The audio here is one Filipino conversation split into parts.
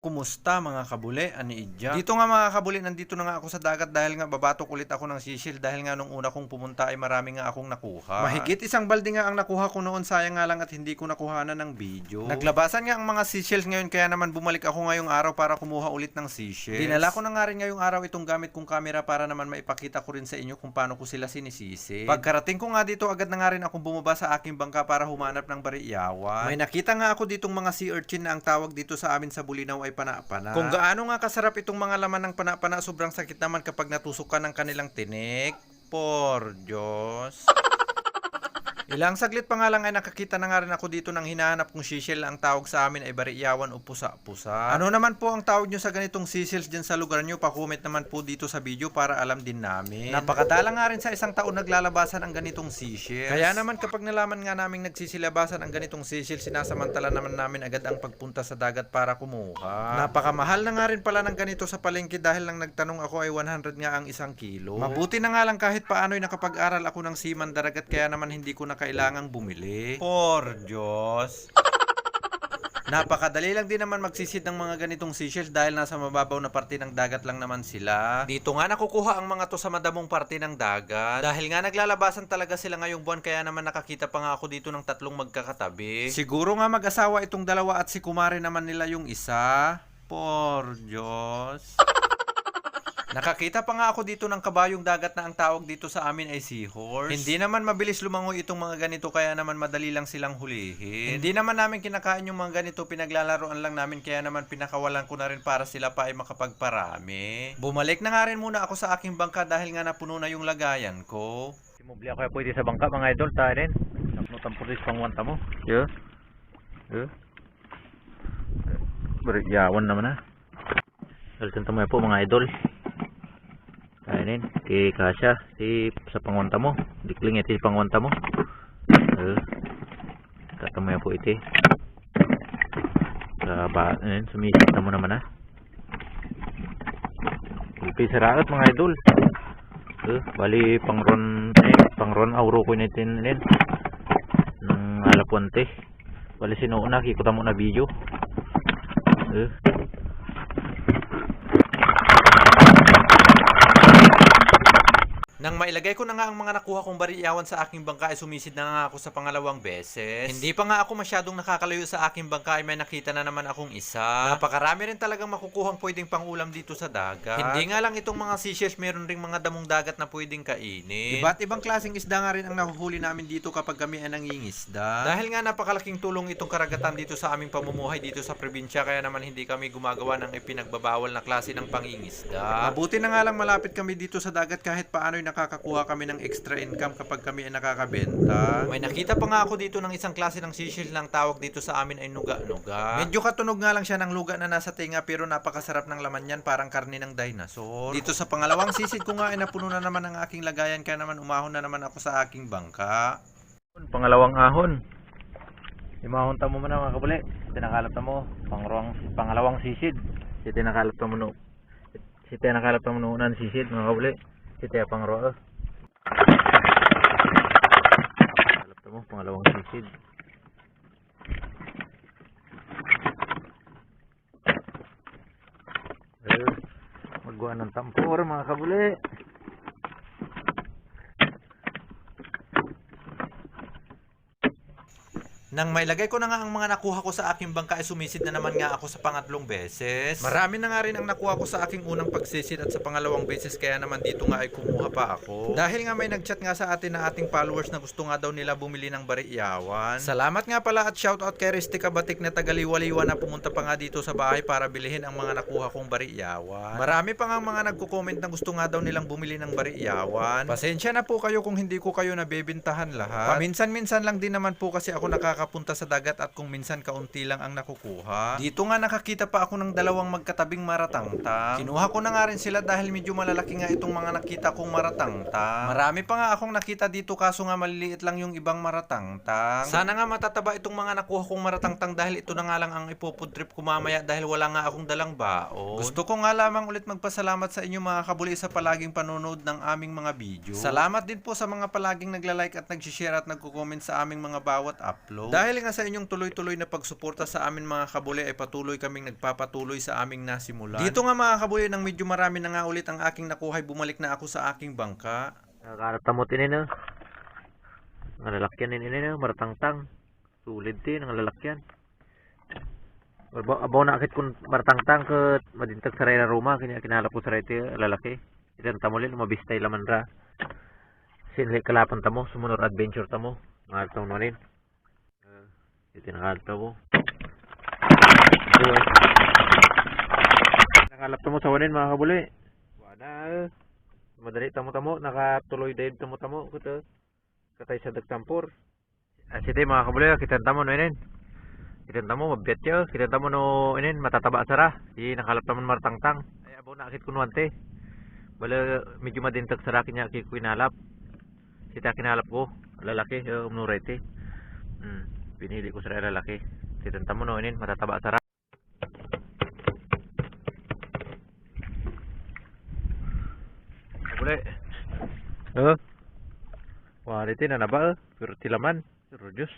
Kumusta mga kabuli, ani Idja? Dito nga mga kabuli, nandito na nga ako sa dagat dahil nga babatok ulit ako ng sisil dahil nga nung una kong pumunta ay marami nga akong nakuha. Mahigit isang balde nga ang nakuha ko noon, sayang nga lang at hindi ko nakuhanan ng video. Naglabasan nga ang mga seashells ngayon kaya naman bumalik ako ngayong araw para kumuha ulit ng seashells. Dinala ko na nga rin ngayong araw itong gamit kong camera para naman maipakita ko rin sa inyo kung paano ko sila sinisisi. Pagkarating ko nga dito, agad na nga rin akong bumaba sa aking bangka para humanap ng bariyawan. May nakita nga ako ditong mga sea urchin na ang tawag dito sa amin sa Bulinaw ay pana-pana. Kung gaano nga kasarap itong mga laman ng pana-pana, sobrang sakit naman kapag natusok ka ng kanilang tinik. Por Diyos. Ilang saglit pa nga lang ay nakakita na nga rin ako dito ng hinahanap kong sisil. Ang tawag sa amin ay bariyawan o pusa-pusa. Ano naman po ang tawag nyo sa ganitong sisils dyan sa lugar nyo? Pa-comment naman po dito sa video para alam din namin. Napakadala nga rin sa isang taon naglalabasan ang ganitong sisils. Kaya naman kapag nalaman nga naming nagsisilabasan ang ganitong sisils, sinasamantala naman namin agad ang pagpunta sa dagat para kumuha. Napakamahal na nga rin pala ng ganito sa palengke dahil lang nagtanong ako ay 100 nga ang isang kilo. Mabuti na nga lang kahit paano'y nakapag-aral ako ng seaman daragat kaya naman hindi ko na kailangang bumili. Por Diyos. Napakadali lang din naman magsisid ng mga ganitong seashells dahil nasa mababaw na parte ng dagat lang naman sila. Dito nga nakukuha ang mga to sa madamong parte ng dagat. Dahil nga naglalabasan talaga sila ngayong buwan kaya naman nakakita pa nga ako dito ng tatlong magkakatabi. Siguro nga mag-asawa itong dalawa at si kumare naman nila yung isa. Por Diyos. Nakakita pa nga ako dito ng kabayong dagat na ang tawag dito sa amin ay seahorse. Hindi naman mabilis lumangoy itong mga ganito kaya naman madali lang silang hulihin. Hindi naman namin kinakain yung mga ganito, pinaglalaroan lang namin kaya naman pinakawalan ko na rin para sila pa ay makapagparami. Bumalik na nga rin muna ako sa aking bangka dahil nga napuno na yung lagayan ko. Simubli ako pwede sa bangka mga idol tayo rin. Naknutan po rin pang wanta mo. Yeah. Yeah. Bariyawan naman na. Alisan mo po mga idol. Ayun, kay Kasya, si sa pangwanta mo. Dikling ito si pangwanta mo. Tatamoy po ito. Sumisit na mo naman ha. Ulpi saraat mga idol. Bali pangron auro ko nitin din. Nang alapuante. Bali sinuuna kikuta mo na video. Nang mailagay ko na nga ang mga nakuha kong bariyawan sa aking bangka ay sumisid na nga ako sa pangalawang beses. Hindi pa nga ako masyadong nakakalayo sa aking bangka ay may nakita na naman akong isa. Napakarami rin talagang makukuhang pwedeng pangulam dito sa dagat. Hindi nga lang itong mga seashells, meron ring mga damong dagat na pwedeng kainin. Iba't ibang klaseng isda nga rin ang nahuhuli namin dito kapag kami ay nangingisda. Dahil nga napakalaking tulong itong karagatan dito sa aming pamumuhay dito sa probinsya kaya naman hindi kami gumagawa ng ipinagbabawal na klase ng pangingisda. Mabuti na nga lang malapit kami dito sa dagat kahit paano'y nakakakuha kami ng extra income kapag kami ay nakakabenta. May nakita pa nga ako dito ng isang klase ng seashell lang tawag dito sa amin ay nuga-nuga. Medyo katunog nga lang siya ng luga na nasa tinga pero napakasarap ng laman yan, parang karne ng dinosaur. Dito sa pangalawang sisid ko nga ay napuno na naman ang aking lagayan kaya naman umahon na naman ako sa aking bangka. Pangalawang ahon. Imahon ta mo man mga kabuli. Tinakalap ta mo pangalawang sisid. Si tinakalap ta mo no. Si tinakalap ta mo no unan sisid mga kabuli. Kita pang roa. Kalap mo pangalawang sisid. Magwa ng tampor mga kabuli. Nang mailagay ko na nga ang mga nakuha ko sa aking bangka ay sumisid na naman nga ako sa pangatlong beses. Marami na nga rin ang nakuha ko sa aking unang pagsisid at sa pangalawang beses kaya naman dito nga ay kumuha pa ako. Dahil nga may nagchat nga sa atin na ating followers na gusto nga daw nila bumili ng bariyawan. Salamat nga pala at shoutout kay Ristika Batik na tagaliwaliwa na pumunta pa nga dito sa bahay para bilhin ang mga nakuha kong bariyawan. Marami pa nga mga nagko-comment na gusto nga daw nilang bumili ng bariyawan. Pasensya na po kayo kung hindi ko kayo nabebentahan lahat. Paminsan-minsan lang din naman po kasi ako nakakapunta sa dagat at kung minsan kaunti lang ang nakukuha. Dito nga nakakita pa ako ng dalawang magkatabing maratangtang. Kinuha ko na nga rin sila dahil medyo malalaki nga itong mga nakita kong maratangtang. Marami pa nga akong nakita dito kaso nga maliliit lang yung ibang maratangtang. Sana nga matataba itong mga nakuha kong maratangtang dahil ito na nga lang ang ipofood trip ko mamaya dahil wala nga akong dalang baon. Gusto ko nga lamang ulit magpasalamat sa inyo mga kabuli sa palaging panonood ng aming mga video. Salamat din po sa mga palaging nagla-like at nag-share at nagko-comment sa aming mga bawat upload. Dahil nga sa inyong tuloy-tuloy na pagsuporta sa amin mga kabuli ay patuloy kaming nagpapatuloy sa aming nasimulan. Dito nga mga kabuli nang medyo marami na nga ulit ang aking nakuhay, bumalik na ako sa aking bangka. Nakakarap tamot ini no. Ang lalakyan ini no, maratangtang. Sulit din ang lalakyan. Abaw na akit kun maratangtang ket madintag saray na Roma kanya kinalap ko saray ti lalaki. Itan tamolin mabistay laman ra. Sinli kalapan tamo sumunod adventure tamo. Ngaltaw no rin. Iti nakalap mo. Nakalap tamo sa wanin mga kabuli. Wala. Madali tamo-tamo nakatuloy dahil tamo-tamo kuto. Katay sa dagtampor. Asite mga kabuli kita tamo no inin. Kita tamo mabet yo, kita tamo no inin matataba sara. Di nakalap tamo martangtang. Ay abaw na akit kunwante. Bala medyo madintag sara kanya ki kinalap. Sita kinalap ko lalaki umnurete. Pinili ko sa lalaki. Kita tamo no inin matataba sara. Kabuli. Warite na naba pero tilaman. Pero Diyos.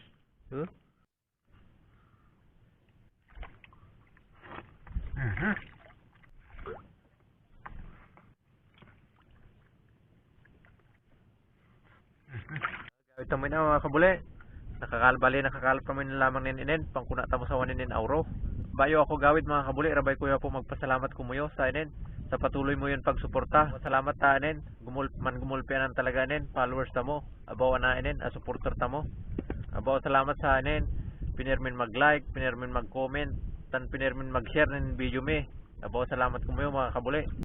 Gawit tamo na mga kabuli. Nakakalap tamo na lamang ninin. Pangkuna tamo sa wanin auro. Bayo ako gawid mga kabuli. Rabay ko po magpasalamat kumuyo sa inin. Sa patuloy mo yun pagsuporta. Salamat ta inin. Gumulpianan talaga inin. Followers tamo. Abaw na inin. Supporter tamo. Abaw salamat sa inin. Pinirmin mag-like. Pinirmin mag-comment. Tan pinirmin mag-share ng video mi. Abaw salamat kumuyo mga kabuli.